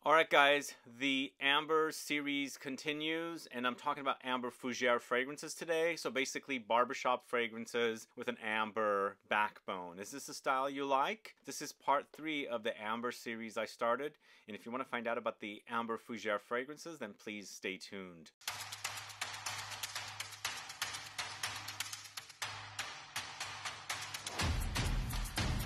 Alright guys, the Amber series continues, and I'm talking about Amber Fougere fragrances today. So basically barbershop fragrances with an amber backbone. Is this a style you like? This is part 3 of the Amber series I started, and if you want to find out about the Amber Fougere fragrances, then please stay tuned.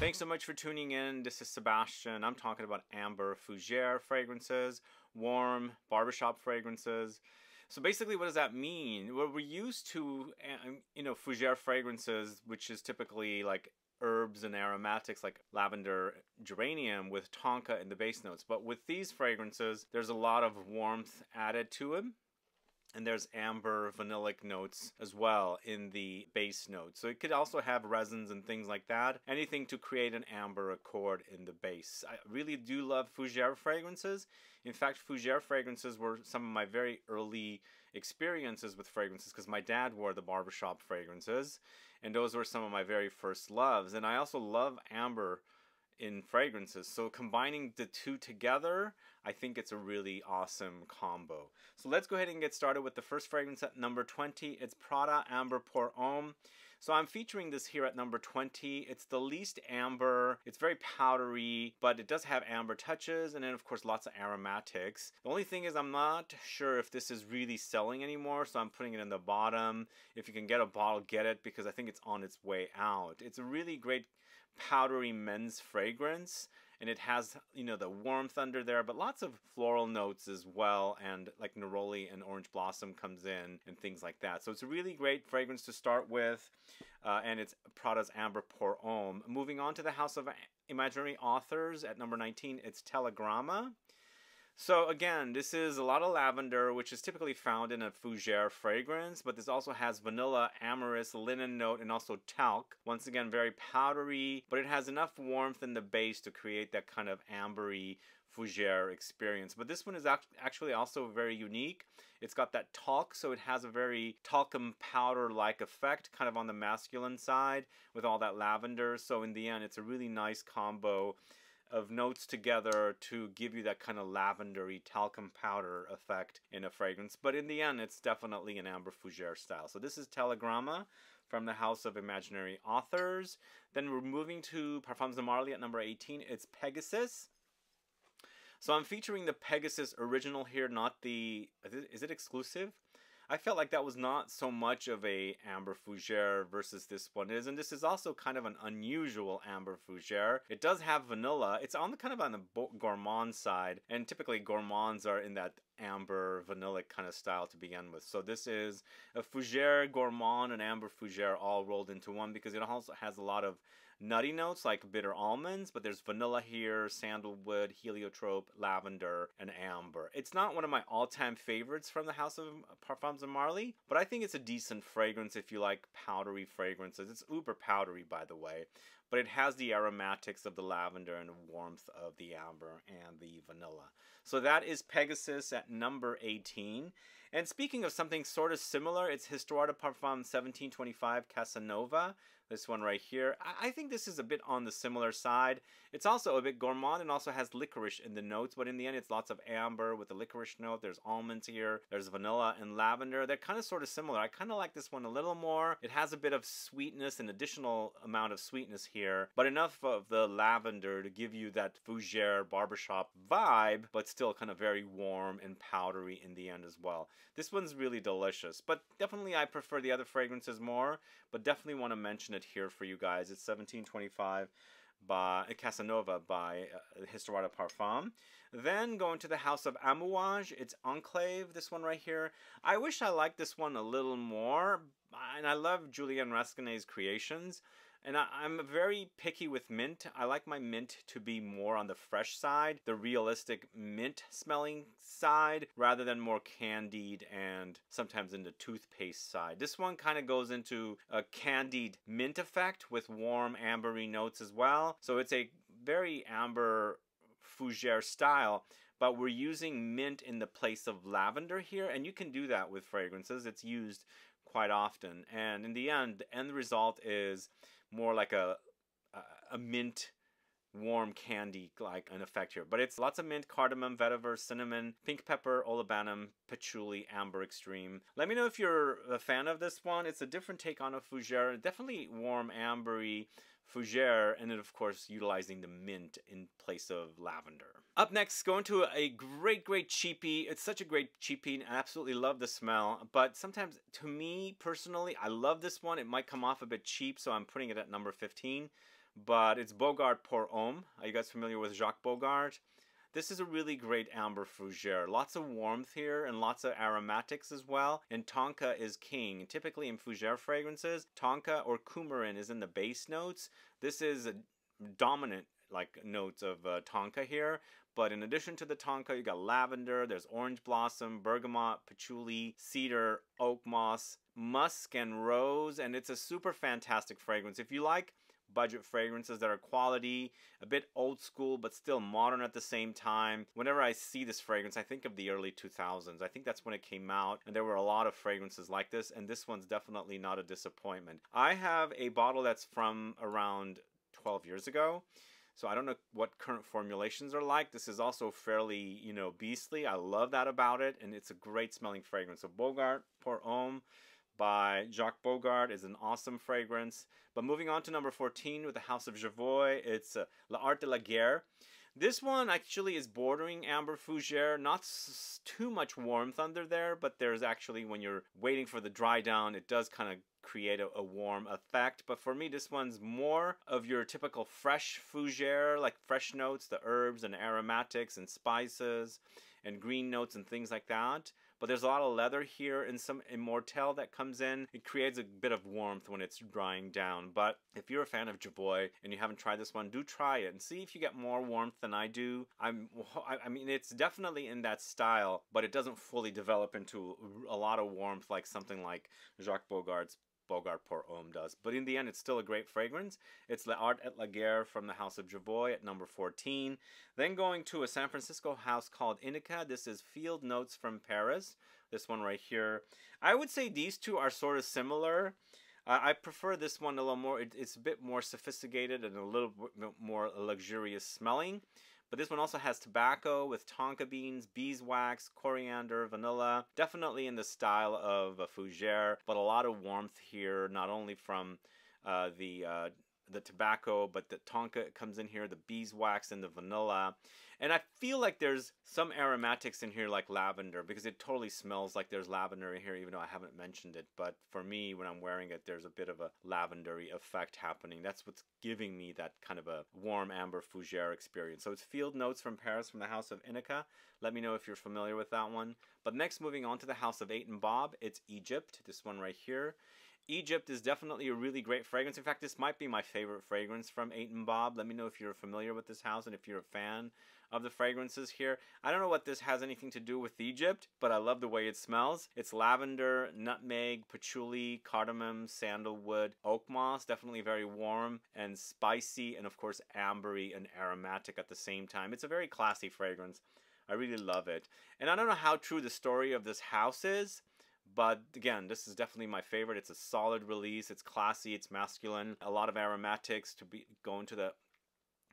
Thanks so much for tuning in. This is Sebastian. I'm talking about Amber Fougere fragrances, warm barbershop fragrances. So basically, what does that mean? Well, we're used to, Fougere fragrances, which is typically like herbs and aromatics like lavender, geranium with tonka in the base notes. But with these fragrances, there's a lot of warmth added to them. And there's amber vanillic notes as well in the base notes. So it could also have resins and things like that. Anything to create an amber accord in the base. I really do love Fougere fragrances. In fact, Fougere fragrances were some of my very early experiences with fragrances because my dad wore the barbershop fragrances. And those were some of my very first loves. And I also love amber in fragrances, so combining the two together, I think it's a really awesome combo. So let's go ahead and get started with the first fragrance at number 20. It's PRADA Amber Pour Homme. So I'm featuring this here at number 20. It's the least amber. It's very powdery, but it does have amber touches, and then of course lots of aromatics. The only thing is I'm not sure if this is really selling anymore, so I'm putting it in the bottom. If you can get a bottle, get it, because I think it's on its way out. It's a really great powdery men's fragrance, and it has, the warmth under there, but lots of floral notes as well, and like neroli and orange blossom comes in and things like that. So it's a really great fragrance to start with, and it's Prada's Amber Pour Homme. Moving on to the House of Imaginary Authors at number 19, it's Telegramma. So again, this is a lot of lavender, which is typically found in a Fougere fragrance, but this also has vanilla, amorous, linen note, and also talc. Once again, very powdery, but it has enough warmth in the base to create that kind of ambery Fougere experience. But this one is actually also very unique. It's got that talc, so it has a very talcum powder-like effect, kind of on the masculine side with all that lavender. So in the end, it's a really nice combo of notes together to give you that kind of lavendery talcum powder effect in a fragrance. But in the end, it's definitely an Amber Fougere style. So this is Telegramma from the House of Imaginary Authors. Then we're moving to Parfums de Marly at number 18. It's Pegasus. So I'm featuring the Pegasus original here, not the... Is it exclusive? I felt like that was not so much of a Amber Fougere versus this one is, and this is also kind of an unusual Amber Fougere. It does have vanilla. It's on the kind of on the gourmand side, and typically gourmands are in that amber vanillic kind of style to begin with. So this is a Fougere gourmand and Amber Fougere all rolled into one, because it also has a lot of nutty notes like bitter almonds, but there's vanilla here, sandalwood, heliotrope, lavender, and amber. It's not one of my all-time favorites from the House of Parfums de Marly, but I think it's a decent fragrance if you like powdery fragrances. It's uber powdery, by the way, but it has the aromatics of the lavender and the warmth of the amber and the vanilla. So that is Pegasus at number 18. And speaking of something sort of similar, it's Histoire de Parfum 1725 Casanova. This one right here. I think this is a bit on the similar side. It's also a bit gourmand and also has licorice in the notes, but in the end it's lots of amber with the licorice note. There's almonds here. There's vanilla and lavender. They're kind of sort of similar. I kind of like this one a little more. It has a bit of sweetness, an additional amount of sweetness here, but enough of the lavender to give you that Fougere barbershop vibe, but still kind of very warm and powdery in the end as well. This one's really delicious, but definitely I prefer the other fragrances more, but definitely want to mention it here for you guys. It's 1725 by Casanova by Histoire de Parfum. Then going to the House of AMOUAGE, it's Enclave, this one right here. I wish I liked this one a little more, and I love Julien Raskinet's creations. And I'm very picky with mint. I like my mint to be more on the fresh side, the realistic mint smelling side, rather than more candied and sometimes in the toothpaste side. This one kind of goes into a candied mint effect with warm ambery notes as well. So it's a very amber Fougere style, but we're using mint in the place of lavender here, and you can do that with fragrances. It's used quite often, and in the end result is more like a mint warm candy like an effect here. But it's lots of mint, cardamom, vetiver, cinnamon, pink pepper, olibanum, patchouli, amber extreme. Let me know if you're a fan of this one. It's a different take on a fougere, definitely warm ambery fougere, and then of course utilizing the mint in place of lavender. Up next, going to a great cheapie. It's such a great cheapie and I absolutely love the smell, but sometimes to me personally, I love this one. It might come off a bit cheap, so I'm putting it at number 15. But it's BOGART Pour Homme. Are you guys familiar with Jacques BOGART? This is a really great amber fougere. Lots of warmth here and lots of aromatics as well. And Tonka is king. Typically in fougere fragrances, Tonka or coumarin is in the base notes. This is a dominant notes of Tonka here. But in addition to the Tonka, you got lavender, there's orange blossom, bergamot, patchouli, cedar, oak moss, musk, and rose. And it's a super fantastic fragrance. If you like budget fragrances that are quality, a bit old school but still modern at the same time. Whenever I see this fragrance, I think of the early 2000s. I think that's when it came out, and there were a lot of fragrances like this, and this one's definitely not a disappointment. I have a bottle that's from around 12 years ago, so I don't know what current formulations are like. This is also fairly, beastly. I love that about it, and it's a great smelling fragrance. So BOGART Pour Homme by Jacques BOGART is an awesome fragrance. But moving on to number 14 with the House of JOVOY, it's L'Art de la Guerre. This one actually is bordering amber fougere, not too much warmth under there, but there's actually, when you're waiting for the dry down, it does kind of create a warm effect. But for me, this one's more of your typical fresh fougere, like fresh notes, the herbs and aromatics and spices and green notes and things like that. But there's a lot of leather here and some Immortelle that comes in. It creates a bit of warmth when it's drying down. But if you're a fan of JOVOY and you haven't tried this one, do try it and see if you get more warmth than I do. I mean, it's definitely in that style, but it doesn't fully develop into a lot of warmth like something like Jacques BOGART's BOGART Pour Homme does. But in the end, it's still a great fragrance. It's L'Art et la Guerre from the House of JOVOY at number 14. Then going to a San Francisco house called Indica. This is Field Notes from Paris. This one right here. I would say these two are sort of similar. I prefer this one a little more. It's a bit more sophisticated and a little bit more luxurious smelling. But this one also has tobacco with tonka beans, beeswax, coriander, vanilla. Definitely in the style of a fougere, but a lot of warmth here, not only from the tobacco, but the tonka comes in here, the beeswax and the vanilla. And I feel like there's some aromatics in here like lavender, because it totally smells like there's lavender in here, even though I haven't mentioned it. But for me, when I'm wearing it, there's a bit of a lavendery effect happening. That's what's giving me that kind of a warm amber fougere experience. So it's Field Notes from Paris from the House of Indica. Let me know if you're familiar with that one. But next, moving on to the House of Eight and Bob, it's Egypt, this one right here. Egypt is definitely a really great fragrance. In fact, this might be my favorite fragrance from Eight and Bob. Let me know if you're familiar with this house and if you're a fan of the fragrances here. I don't know what this has anything to do with Egypt, but I love the way it smells. It's lavender, nutmeg, patchouli, cardamom, sandalwood, oak moss. Definitely very warm and spicy, and of course ambery and aromatic at the same time. It's a very classy fragrance. I really love it. And I don't know how true the story of this house is, but again, this is definitely my favorite. It's a solid release. It's classy. It's masculine. A lot of aromatics to go into the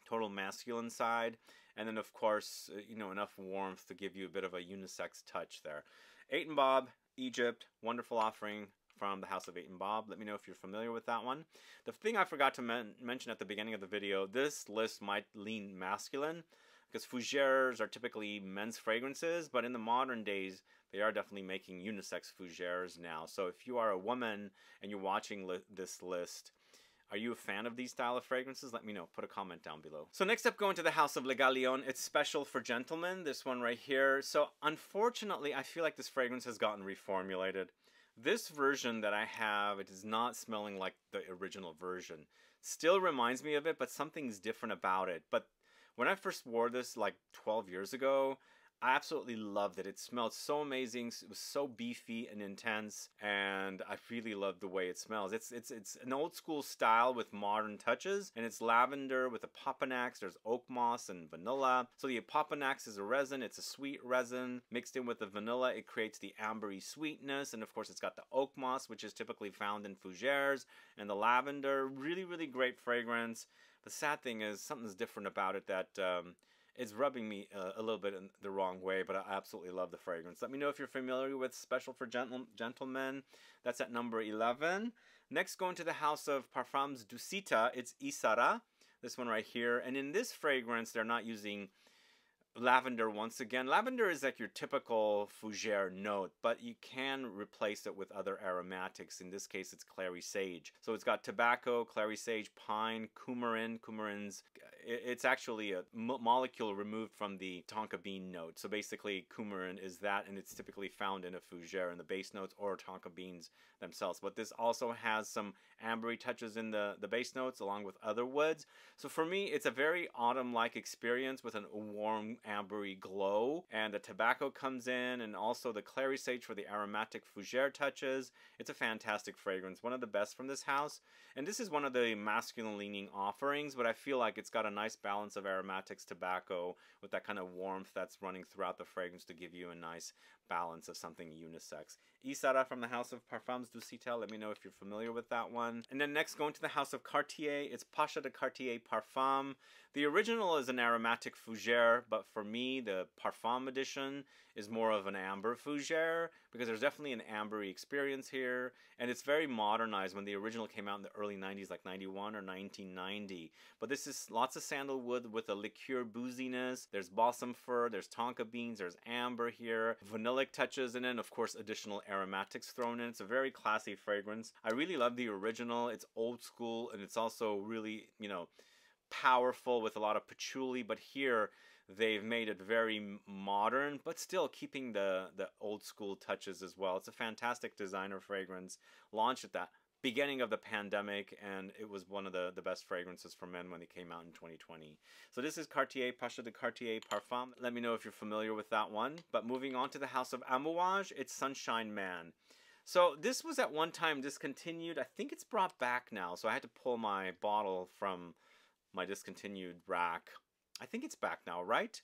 total masculine side. And then, of course, enough warmth to give you a bit of a unisex touch there. Eight and Bob, Egypt, wonderful offering from the House of Eight and Bob. Let me know if you're familiar with that one. The thing I forgot to mention at the beginning of the video, this list might lean masculine, because fougères are typically men's fragrances, but in the modern days, they are definitely making unisex fougères now. So if you are a woman and you're watching this list, are you a fan of these style of fragrances? Let me know. Put a comment down below. So next up, going to the House of Le Galion. It's special for gentlemen, this one right here. So unfortunately, I feel like this fragrance has gotten reformulated. This version that I have, it is not smelling like the original version. Still reminds me of it, but something's different about it. But when I first wore this like 12 years ago, I absolutely loved it. It smelled so amazing. It was so beefy and intense, and I really loved the way it smells. It's an old school style with modern touches, and it's lavender with a Papanax. There's oak moss and vanilla. So the Papanax is a resin. It's a sweet resin mixed in with the vanilla. It creates the ambery sweetness, and of course it's got the oak moss, which is typically found in fougères, and the lavender. Really, really great fragrance. the sad thing is something's different about it that is rubbing me a little bit in the wrong way, but I absolutely love the fragrance. Let me know if you're familiar with Special for Gentlemen. That's at number 11. Next, going to the house of Parfums Dusita, it's Isara, this one right here. And in this fragrance, they're not using lavender once again. Lavender is like your typical fougere note, but you can replace it with other aromatics. In this case, it's clary sage. So it's got tobacco, clary sage, pine, coumarin. Coumarin's, it's actually a molecule removed from the tonka bean note. So basically, coumarin is that, and it's typically found in a fougere in the base notes or tonka beans themselves. But this also has some ambery touches in the base notes along with other woods. So for me, it's a very autumn-like experience with a warm ambery glow, and the tobacco comes in, and also the clary sage for the aromatic fougere touches. It's a fantastic fragrance, one of the best from this house, and this is one of the masculine leaning offerings, but I feel like it's got a nice balance of aromatics, tobacco with that kind of warmth that's running throughout the fragrance to give you a nice balance of something unisex. Isara from the house of Parfums Dusita, let me know if you're familiar with that one. And then next, going to the house of Cartier, it's Pacha de Cartier Parfum. The original is an aromatic fougere, but for me, the Parfum edition is more of an amber fougere, because there's definitely an ambery experience here, and it's very modernized. When the original came out in the early 90s, like 91 or 1990. But this is lots of sandalwood with a liqueur booziness. There's balsam fir, there's tonka beans, there's amber here, vanillic touches, and then of course additional aromatics thrown in. It's a very classy fragrance. I really love the original. It's old school, and it's also really, you know, powerful with a lot of patchouli, but here they've made it very modern, but still keeping the old school touches as well. It's a fantastic designer fragrance, launched at that beginning of the pandemic, and it was one of the best fragrances for men when it came out in 2020. So this is Cartier, Pacha de Cartier Parfum. Let me know if you're familiar with that one. But moving on to the house of AMOUAGE, it's Sunshine Man. So this was at one time discontinued. I think it's brought back now, so I had to pull my bottle from my discontinued rack. I think it's back now, right?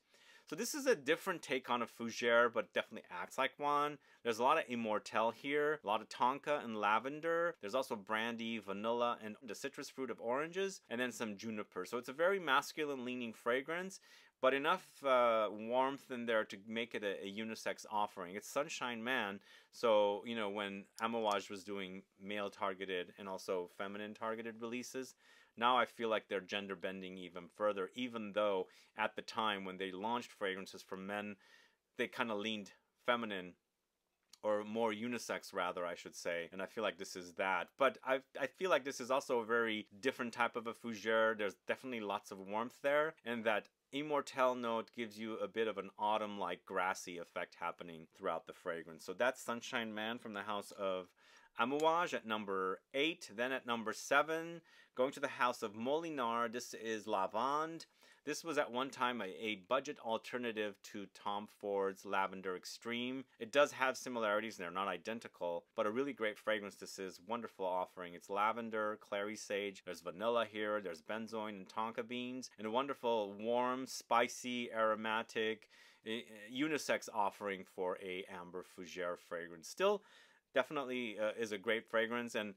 So this is a different take on a fougere, but definitely acts like one. There's a lot of Immortelle here, a lot of Tonka and lavender. There's also brandy, vanilla, and the citrus fruit of oranges, and then some juniper. So it's a very masculine-leaning fragrance, but enough warmth in there to make it a unisex offering. It's Sunshine Man, so, you know, when AMOUAGE was doing male-targeted and also feminine-targeted releases, now I feel like they're gender bending even further, even though at the time when they launched fragrances for men, they kind of leaned feminine, or more unisex rather, I should say, and I feel like this is that. But I feel like this is also a very different type of a fougere. There's definitely lots of warmth there, and that Immortelle note gives you a bit of an autumn-like grassy effect happening throughout the fragrance. So that's Sunshine Man from the house of AMOUAGE at number 8. Then at number 7, going to the house of Molinard, this is Lavande. This was at one time a budget alternative to Tom Ford's Lavender Extreme. It does have similarities, and they're not identical, but a really great fragrance this is. Wonderful offering. It's lavender, clary sage, there's vanilla here, there's benzoin and tonka beans, and a wonderful, warm, spicy, aromatic, unisex offering for a amber fougere fragrance. Still, definitely is a great fragrance, and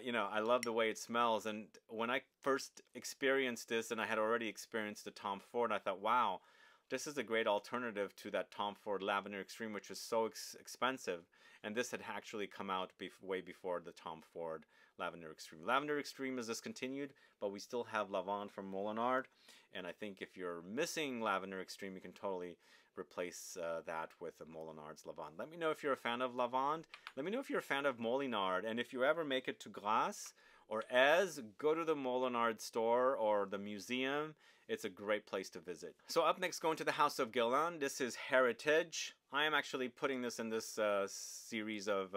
you know, I love the way it smells. And when I first experienced this, and I had already experienced the Tom Ford, I thought, wow, this is a great alternative to that Tom Ford Lavender Extreme, which was so expensive. And this had actually come out way before the Tom Ford Lavender Extreme. Lavender Extreme is discontinued, but we still have Lavande from Molinard. And I think if you're missing Lavender Extreme, you can totally replace that with a Molinard's Lavande. Let me know if you're a fan of Lavande. Let me know if you're a fan of Molinard. And if you ever make it to Grasse or Aise, go to the Molinard store or the museum. It's a great place to visit. So up next, going to the house of Guerlain. This is Heritage. I am actually putting this in this series of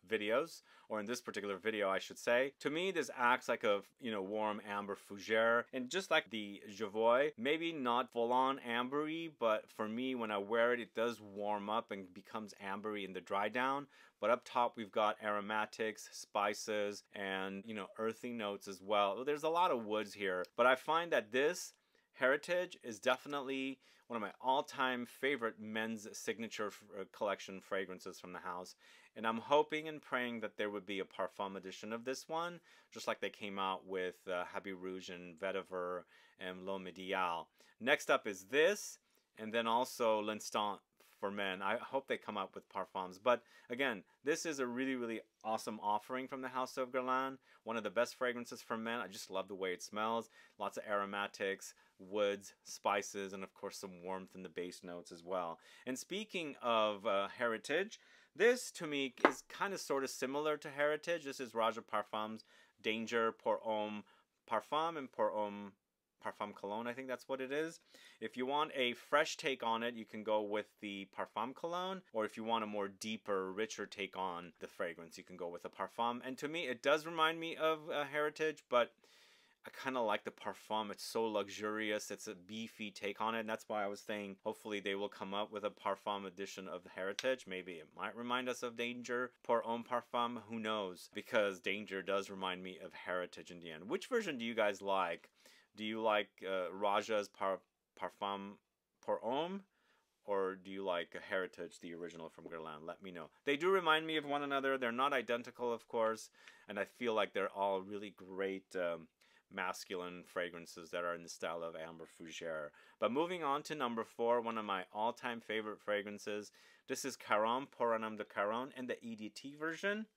videos, or in this particular video, I should say. To me, this acts like a, you know, warm amber fougere, and just like the JOVOY, maybe not full-on ambery, but for me, when I wear it, it does warm up and becomes ambery in the dry down. But up top, we've got aromatics, spices, and, you know, earthy notes as well. There's a lot of woods here, but I find that this Heritage is definitely one of my all-time favorite men's signature collection fragrances from the house. And I'm hoping and praying that there would be a parfum edition of this one, just like they came out with Habit Rouge and Vetiver and L'Homme Ideal. Next up is this, and then also L'Instant for men. I hope they come up with parfums. But again, this is a really, really awesome offering from the House of Guerlain. One of the best fragrances for men. I just love the way it smells. Lots of aromatics, woods, spices, and of course some warmth in the base notes as well. And speaking of heritage, this to me is kind of sort of similar to heritage. This is Raja Parfums Danger Pour Homme Parfum and Pour Homme Parfum Cologne, I think that's what it is. If you want a fresh take on it, you can go with the Parfum Cologne, or if you want a more deeper, richer take on the fragrance, you can go with the Parfum. And to me, it does remind me of Heritage, but I kind of like the Parfum. It's so luxurious. It's a beefy take on it, and that's why I was saying hopefully they will come up with a Parfum edition of the Heritage. Maybe it might remind us of Danger Pour Homme Parfum. Who knows? Because Danger does remind me of Heritage in the end. Which version do you guys like? Do you like Raja's Parfum Pour Homme, or do you like Heritage, the original from Guerlain? Let me know. They do remind me of one another. They're not identical, of course, and I feel like they're all really great masculine fragrances that are in the style of Amber Fougere. But moving on to number 4, one of my all-time favorite fragrances. This is Caron Pour un Homme de Caron in the EDT version.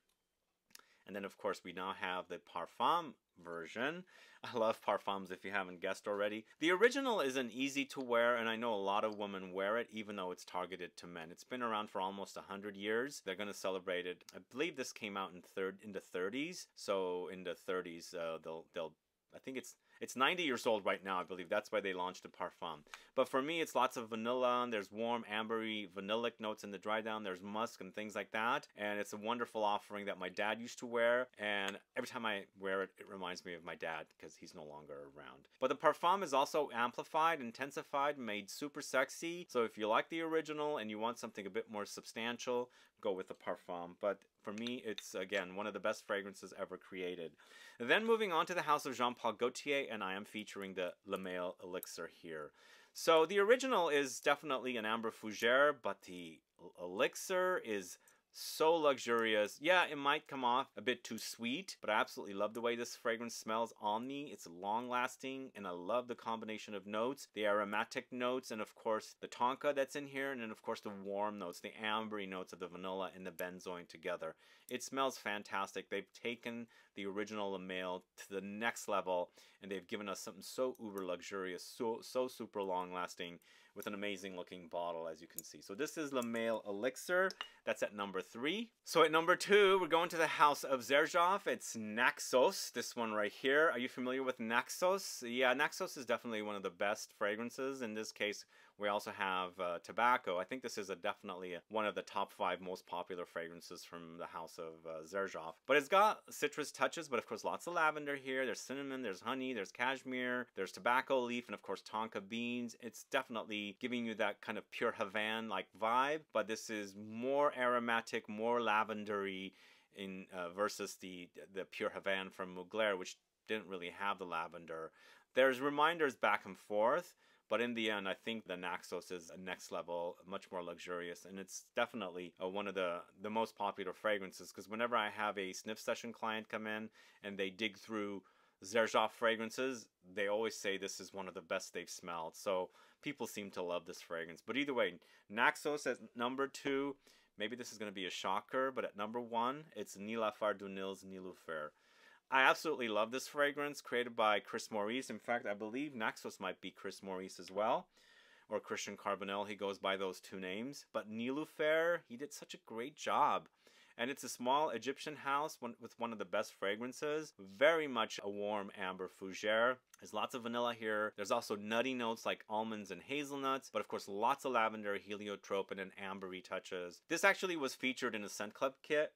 And then, of course, we now have the Parfum version. I love Parfums, if you haven't guessed already. The original is an easy to wear, and I know a lot of women wear it, even though it's targeted to men. It's been around for almost 100 years. They're going to celebrate it. I believe this came out in the 30s. So in the 30s, they'll I think it's 90 years old right now, I believe. That's why they launched the Parfum. But for me, it's lots of vanilla. There's warm, ambery, vanillic notes in the dry down. There's musk and things like that. And it's a wonderful offering that my dad used to wear. And every time I wear it, it reminds me of my dad because he's no longer around. But the Parfum is also amplified, intensified, made super sexy. So if you like the original and you want something a bit more substantial, go with the Parfum. But for me, it's, again, one of the best fragrances ever created. And then moving on to the House of Jean Paul Gaultier, and I am featuring the Le Male Elixir here. So the original is definitely an Amber Fougere, but the Elixir is so luxurious. Yeah, it might come off a bit too sweet, but I absolutely love the way this fragrance smells on me. It's long lasting, and I love the combination of notes, the aromatic notes, and of course the tonka that's in here, and then of course the warm notes, the ambery notes of the vanilla and the benzoin together. It smells fantastic. They've taken the original Le Male to the next level, and they've given us something so uber luxurious, so super long lasting, with an amazing looking bottle, as you can see. So this is Le Male Elixir. That's at number 3. So at number 2, we're going to the House of Xerjoff. It's Naxos, this one right here. Are you familiar with Naxos? Yeah, Naxos is definitely one of the best fragrances. In this case, we also have tobacco. I think this is definitely one of the top 5 most popular fragrances from the House of Xerjoff. But it's got citrus touches, but of course lots of lavender here. There's cinnamon, there's honey, there's cashmere, there's tobacco leaf, and of course tonka beans. It's definitely giving you that kind of pure Havana-like vibe, but this is more aromatic, more lavendery in versus the pure Havana from Mugler, which didn't really have the lavender. There's reminders back and forth, but in the end, I think the Naxos is a next level, much more luxurious, and it's definitely one of the most popular fragrances, because whenever I have a sniff session client come in and they dig through Xerjoff fragrances, they always say this is one of the best they've smelled. So people seem to love this fragrance. But either way, Naxos at number 2. Maybe this is going to be a shocker, but at number 1, it's Nilafar Dunil's Niloufer. I absolutely love this fragrance, created by Chris Maurice. In fact, I believe Naxos might be Chris Maurice as well, or Christian Carbonell. He goes by those 2 names. But Niloufer, he did such a great job. And it's a small Egyptian house with one of the best fragrances. Very much a warm amber fougere. There's lots of vanilla here. There's also nutty notes like almonds and hazelnuts. But of course, lots of lavender, heliotrope, and then ambery touches. This actually was featured in a Scent Club kit.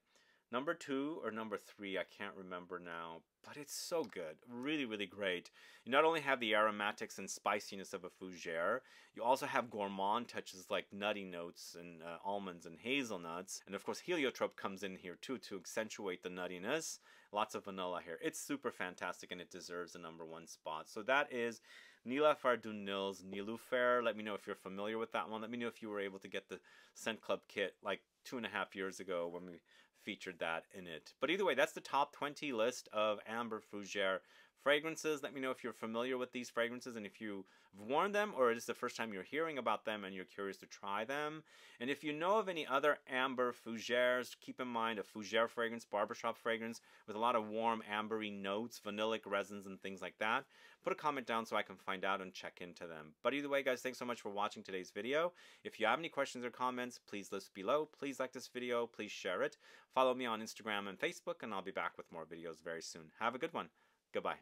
Number 2 or number 3, I can't remember now. But it's so good. Really, really great. You not only have the aromatics and spiciness of a fougere, you also have gourmand touches like nutty notes and almonds and hazelnuts. And of course, heliotrope comes in here too to accentuate the nuttiness. Lots of vanilla here. It's super fantastic, and it deserves the number 1 spot. So that is Nilüfer du Nil's Nilüfer. Let me know if you're familiar with that one. Let me know if you were able to get the Scent Club kit like 2.5 years ago when we featured that in it. But either way, that's the top 20 list of Amber Fougere fragrances. Let me know if you're familiar with these fragrances and if you've worn them or it is the first time you're hearing about them and you're curious to try them. And if you know of any other Amber Fougeres, keep in mind a Fougere fragrance, barbershop fragrance with a lot of warm ambery notes, vanillic resins and things like that. Put a comment down so I can find out and check into them. But either way, guys, thanks so much for watching today's video. If you have any questions or comments, please list below. Please like this video. Please share it. Follow me on Instagram and Facebook, and I'll be back with more videos very soon. Have a good one. Goodbye.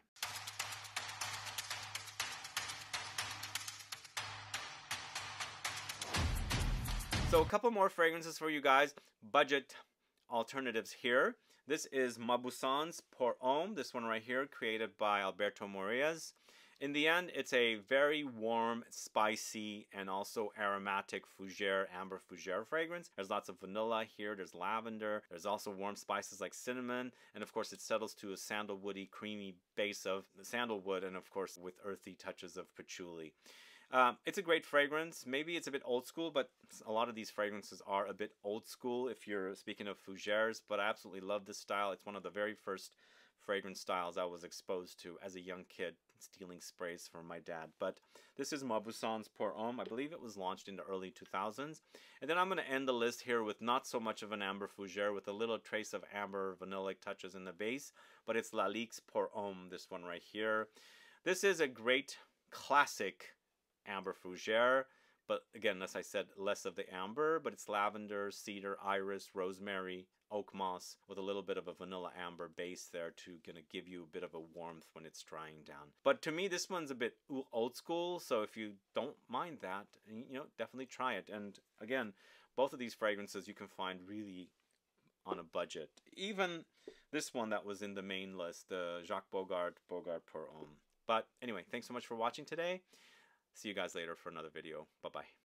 So a couple more fragrances for you guys. Budget alternatives here. This is Mauboussin's Pour Homme. This one right here, created by Alberto Morillas. In the end, it's a very warm, spicy, and also aromatic Fougere, Amber Fougere fragrance. There's lots of vanilla here. There's lavender. There's also warm spices like cinnamon. And of course, it settles to a sandalwoody, creamy base of sandalwood, and of course, with earthy touches of patchouli. It's a great fragrance. Maybe it's a bit old school, but a lot of these fragrances are a bit old school if you're speaking of Fougeres, but I absolutely love this style. It's one of the very first fragrance styles I was exposed to as a young kid, stealing sprays from my dad. But this is Mauboussin's Pour Homme. I believe it was launched in the early 2000s. And then I'm going to end the list here with not so much of an Amber Fougere, with a little trace of amber vanillic touches in the base, but it's Lalique's Pour Homme, this one right here. This is a great classic Amber Fougere, but again, as I said, less of the amber, but it's lavender, cedar, iris, rosemary, oak moss with a little bit of a vanilla amber base there to gonna give you a bit of a warmth when it's drying down. But to me, this one's a bit old school, so if you don't mind that, you know, definitely try it. And again, both of these fragrances you can find really on a budget. Even this one that was in the main list, the Jacques BOGART Pour Homme. But anyway, thanks so much for watching today. See you guys later for another video. Bye-bye.